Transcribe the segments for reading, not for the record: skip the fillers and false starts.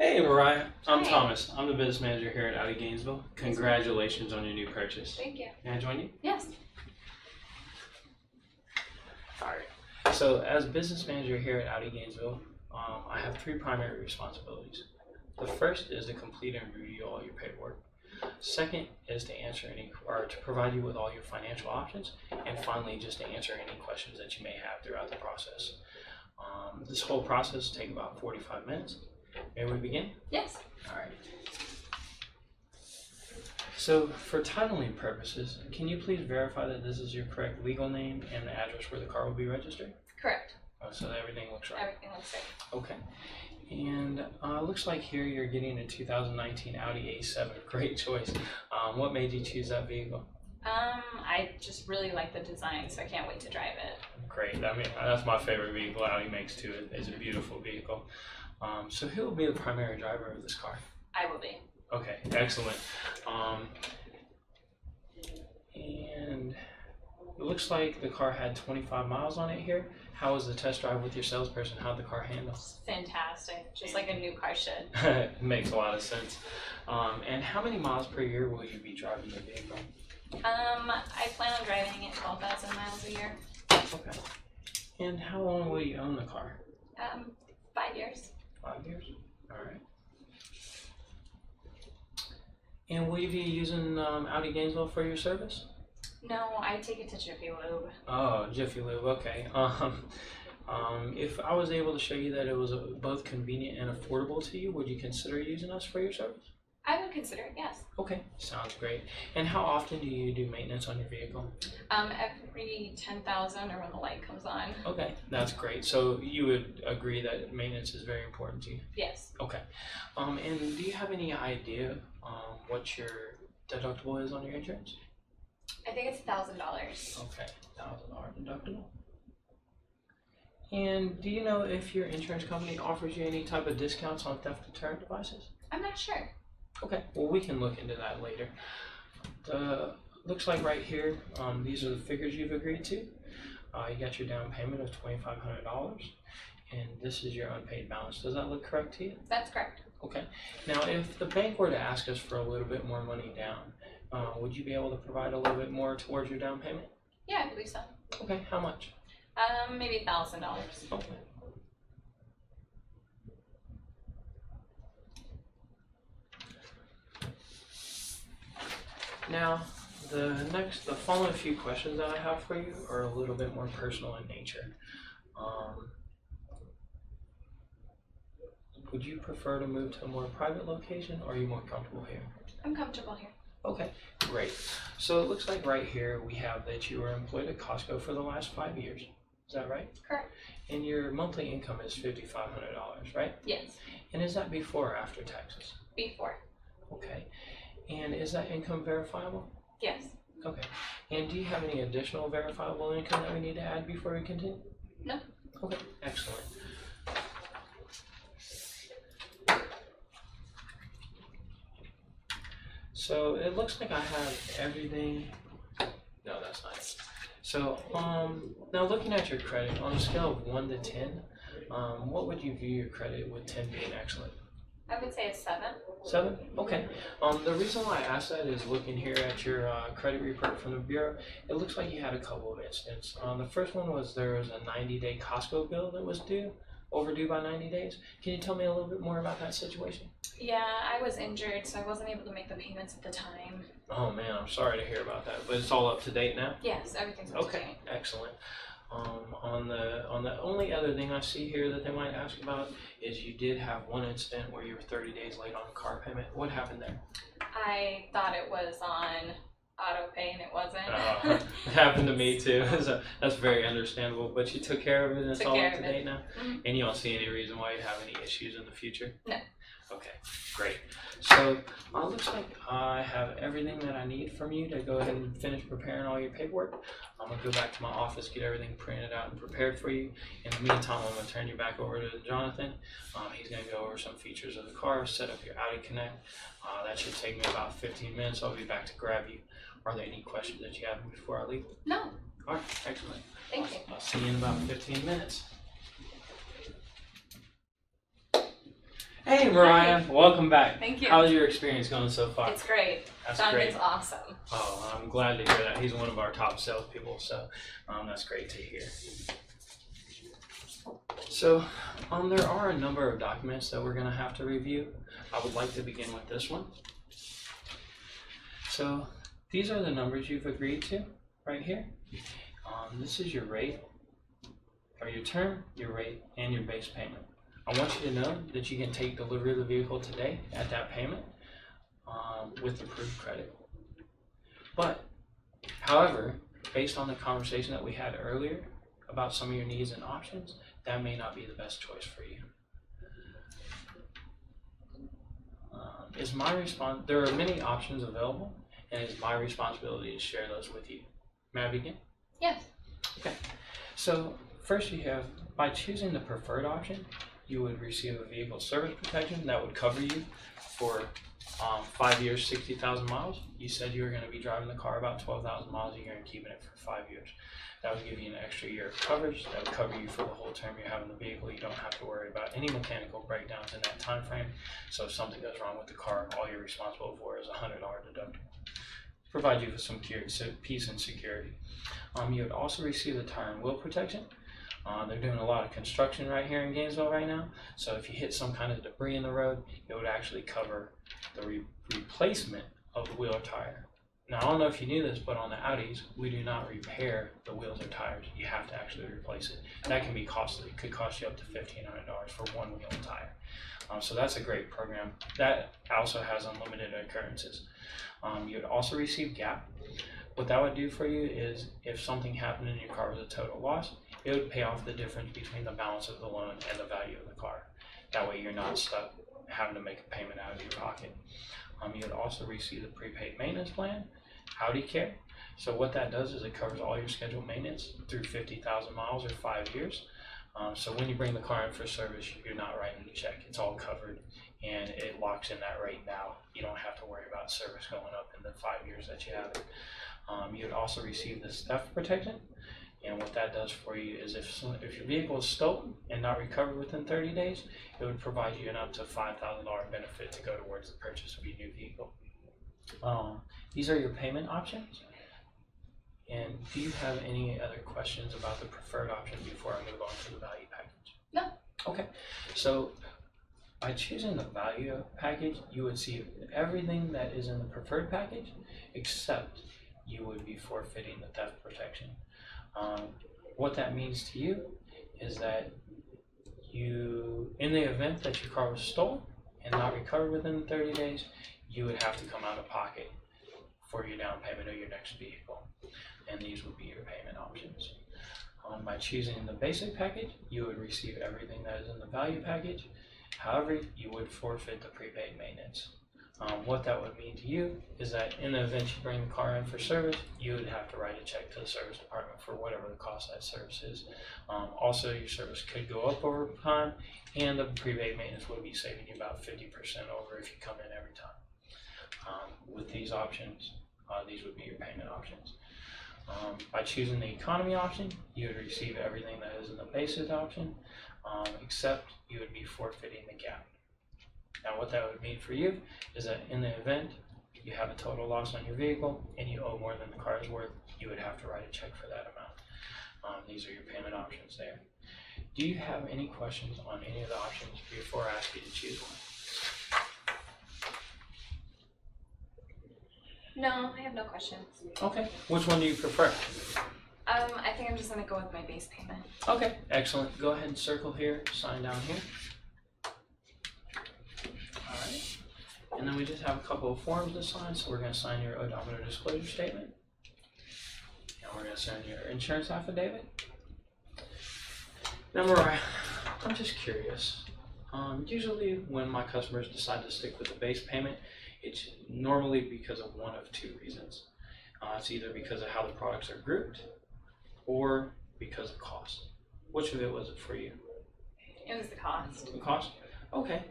Hey Mariah, I'm Hi. Thomas. I'm the business manager here at Audi Gainesville. Congratulations on your new purchase. Thank you. Can I join you? Yes. Alright. So as business manager here at Audi Gainesville, I have three primary responsibilities. The first is to complete and review all your paperwork. Second is to answer to provide you with all your financial options. And finally, just to answer any questions that you may have throughout the process. This whole process will take about 45 minutes. May we begin? Yes. Alright. So for titling purposes, can you please verify that this is your correct legal name and the address where the car will be registered? Correct. So everything looks right. Everything looks right. Okay. And looks like here you're getting a 2019 Audi A7. Great choice. What made you choose that vehicle? I just really like the design, so I can't wait to drive it. Great. I mean, that's my favorite vehicle Audi makes too. It's a beautiful vehicle. So who will be the primary driver of this car? I will be. Okay, excellent. And it looks like the car had 25 miles on it here. How was the test drive with your salesperson? How'd the car handle? Fantastic. Just like a new car should. It makes a lot of sense. And how many miles per year will you be driving the vehicle? I plan on driving it 12,000 miles a year. Okay. And how long will you own the car? 5 years. 5 years? Alright. And will you be using Audi Gainesville for your service? No, I take it to Jiffy Lube. Oh, Jiffy Lube, okay. If I was able to show you that it was both convenient and affordable to you, would you consider using us for your service? I would consider it, yes. Okay, sounds great. And how often do you do maintenance on your vehicle? Every 10,000 or when the light comes on. Okay, that's great. So you would agree that maintenance is very important to you? Yes. Okay. And do you have any idea what your deductible is on your insurance? I think it's $1,000. Okay, $1,000 deductible. And do you know if your insurance company offers you any type of discounts on theft deterrent devices? I'm not sure. Okay, well we can look into that later. Looks like right here, these are the figures you've agreed to. You got your down payment of $2,500, and this is your unpaid balance. Does that look correct to you? That's correct. Okay. Now, if the bank were to ask us for a little bit more money down, would you be able to provide a little bit more towards your down payment? Yeah, I believe so. Okay, how much? Maybe $1,000. Okay. Now, the following few questions that I have for you are a little bit more personal in nature. Would you prefer to move to a more private location, or are you more comfortable here? I'm comfortable here. Okay, great. So it looks like right here we have that you were employed at Costco for the last 5 years. Is that right? Correct. And your monthly income is $5,500, right? Yes. And is that before or after taxes? Before. Okay. And is that income verifiable? Yes. Okay. And do you have any additional verifiable income that we need to add before we continue? No. Okay, excellent. So it looks like I have everything. No, that's not it. So now looking at your credit, on a scale of 1 to 10, what would you view your credit with 10 being excellent? I would say a 7. 7? Okay. The reason why I asked that is looking here at your credit report from the Bureau, it looks like you had a couple of incidents. The first one was there was a 90-day Costco bill that was overdue by 90 days. Can you tell me a little bit more about that situation? Yeah, I was injured, so I wasn't able to make the payments at the time. Oh man, I'm sorry to hear about that, but it's all up to date now? Yes, everything's up to date. Okay, excellent. On the only other thing I see here that they might ask about is you did have one incident where you were 30 days late on a car payment. What happened there? I thought it was on auto pay and it wasn't. It happened to me too, so that's very understandable. But you took care of it and it's Took all care up to of it. date now? Mm-hmm. And you don't see any reason why you have any issues in the future? No. Okay, great. So looks like I have everything that I need from you to go ahead and finish preparing all your paperwork. I'm gonna go back to my office, get everything printed out and prepared for you. In the meantime, I'm gonna turn you back over to Jonathan. He's gonna go over some features of the car, set up your Audi Connect. That should take me about 15 minutes. I'll be back to grab you. Are there any questions that you have before I leave? No. All right, excellent. Thank you. I'll see you in about 15 minutes. Hey Mariah, welcome back. Thank you. How's your experience going so far? It's great. That's John great. is awesome. Oh, I'm glad to hear that. He's one of our top salespeople, so that's great to hear. So there are a number of documents that we're going to have to review. I would like to begin with this one. So these are the numbers you've agreed to right here. This is your rate, or your term, your rate, and your base payment. I want you to know that you can take delivery of the vehicle today at that payment with approved credit. But, however, based on the conversation that we had earlier about some of your needs and options, that may not be the best choice for you. There are many options available, and it's my responsibility to share those with you. May I begin? Yes. Okay. So first you have, by choosing the preferred option, you would receive a vehicle service protection that would cover you for 5 years, 60,000 miles. You said you were going to be driving the car about 12,000 miles a year and keeping it for 5 years. That would give you an extra year of coverage. That would cover you for the whole term you're having the vehicle. You don't have to worry about any mechanical breakdowns in that time frame. So if something goes wrong with the car, all you're responsible for is a $100 deductible. Provide you with some peace and security. You would also receive the tire and wheel protection. They're doing a lot of construction right here in Gainesville right now. So if you hit some kind of debris in the road, it would actually cover the replacement of the wheel or tire. Now, I don't know if you knew this, but on the Audis, we do not repair the wheels or tires. You have to actually replace it. That can be costly. It could cost you up to $1,500 for one wheel and tire. So that's a great program. That also has unlimited occurrences. You would also receive GAP. What that would do for you is if something happened and your car was a total loss, it would pay off the difference between the balance of the loan and the value of the car. That way you're not stuck having to make a payment out of your pocket. You would also receive the prepaid maintenance plan, Audi Care. So what that does is it covers all your scheduled maintenance through 50,000 miles or 5 years. So when you bring the car in for service, you're not writing the check. It's all covered and it locks in that rate now. You don't have to worry about service going up in the 5 years that you have it. You would also receive this theft protection. And what that does for you is if your vehicle is stolen and not recovered within 30 days, it would provide you an up to $5,000 benefit to go towards the purchase of your new vehicle. These are your payment options. And do you have any other questions about the preferred option before I move on to the value package? No. Okay. So by choosing the value package, you would see everything that is in the preferred package, except you would be forfeiting the theft protection. What that means to you is that in the event that your car was stolen and not recovered within 30 days, you would have to come out of pocket for your down payment of your next vehicle. And these would be your payment options. By choosing the basic package, you would receive everything that is in the value package. However, you would forfeit the prepaid maintenance. What that would mean to you is that in the event you bring the car in for service, you would have to write a check to the service department for whatever the cost of that service is. Also, your service could go up over time, and the prepaid maintenance would be saving you about 50% over if you come in every time. With these options, these would be your payment options. By choosing the economy option, you would receive everything that is in the basic option, except you would be forfeiting the gap. Now what that would mean for you is that in the event you have a total loss on your vehicle and you owe more than the car is worth, you would have to write a check for that amount. These are your payment options there. Do you have any questions on any of the options before I ask you to choose one? No, I have no questions. Okay. Which one do you prefer? I think I'm just gonna go with my base payment. Okay, excellent. Go ahead and circle here, sign down here. Alright. And then we just have a couple of forms to sign, so we're going to sign your odometer disclosure statement. And we're going to sign your insurance affidavit. Now Mariah, I'm just curious. Usually when my customers decide to stick with the base payment, it's normally because of one of two reasons. It's either because of how the products are grouped or because of cost. Which of it was it for you? It was the cost. The cost? Okay.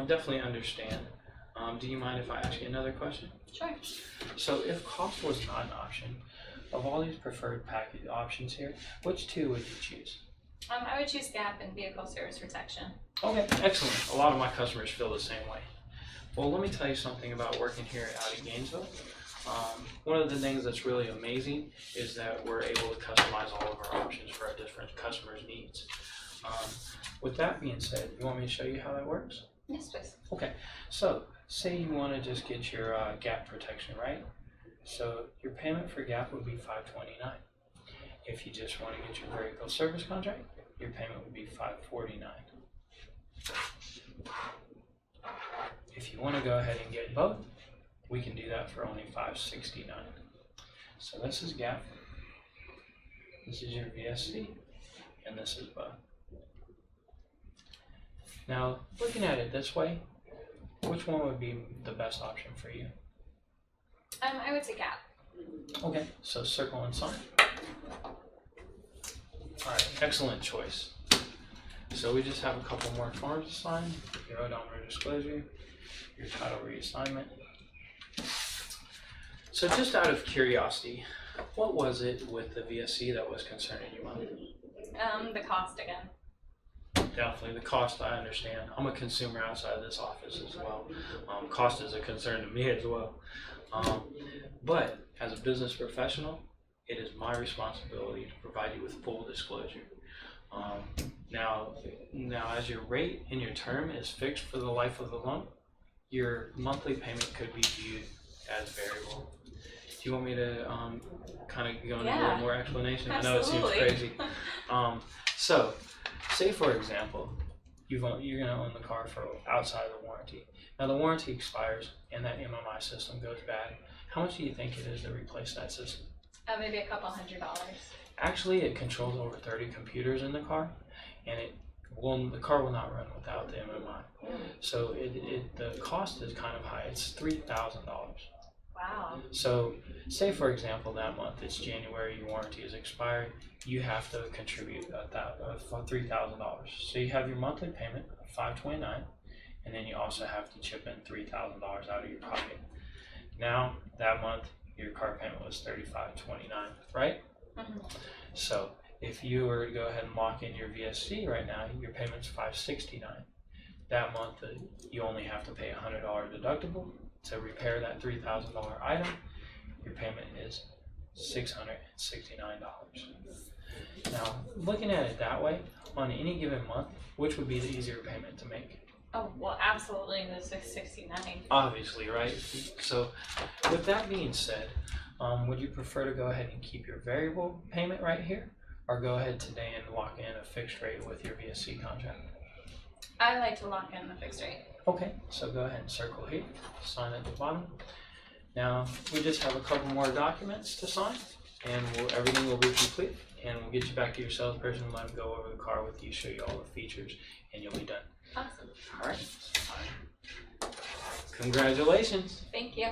Definitely understand. Do you mind if I ask you another question? Sure. So if cost was not an option, of all these preferred package options here, which two would you choose? I would choose Gap and vehicle service protection. Okay, excellent. A lot of my customers feel the same way. Well, let me tell you something about working here out of Gainesville. One of the things that's really amazing is that we're able to customize all of our options for our different customers' needs. With that being said, you want me to show you how that works? Yes, please. Okay, so say you want to just get your gap protection, right? So your payment for gap would be $529. If you just want to get your vehicle service contract, your payment would be $549. If you want to go ahead and get both, we can do that for only $569. So this is gap, this is your VSC, and this is both. Now, looking at it this way, which one would be the best option for you? I would say Gap. Okay, so circle and sign. Alright, excellent choice. So we just have a couple more forms to sign. Your odometer disclosure, your title reassignment. So just out of curiosity, what was it with the VSC that was concerning you, Mom? The cost again. Definitely, the cost I understand. I'm a consumer outside of this office as well. Cost is a concern to me as well. But as a business professional, it is my responsibility to provide you with full disclosure. Now as your rate and your term is fixed for the life of the loan, your monthly payment could be viewed as variable. Do you want me to kind of go into a little more explanation? Absolutely. I know it seems crazy. So, say for example, you're going to own the car for outside of the warranty. Now the warranty expires and that MMI system goes bad. How much do you think it is to replace that system? Maybe a couple $100. Actually, it controls over 30 computers in the car, and the car will not run without the MMI. So the cost is kind of high. It's $3,000. Wow. So say for example that month it's January, your warranty is expired, you have to contribute $3,000. So you have your monthly payment of $529, and then you also have to chip in $3,000 out of your pocket. Now that month your car payment was $35.29, right? Mm-hmm. So if you were to go ahead and lock in your VSC right now, your payment's $569. That month you only have to pay a $100 deductible to repair that $3,000 item. Your payment is $669. Now, looking at it that way, on any given month, which would be the easier payment to make? Oh, well, absolutely the $669. Obviously, right? So, with that being said, would you prefer to go ahead and keep your variable payment right here, or go ahead today and lock in a fixed rate with your VSC contract? I like to lock in the fixed rate. Okay, so go ahead and circle here, sign at the bottom. Now, we just have a couple more documents to sign, and everything will be complete, and we'll get you back to your salesperson and let them go over the car with you, show you all the features, and you'll be done. Awesome. All right. Congratulations. Thank you.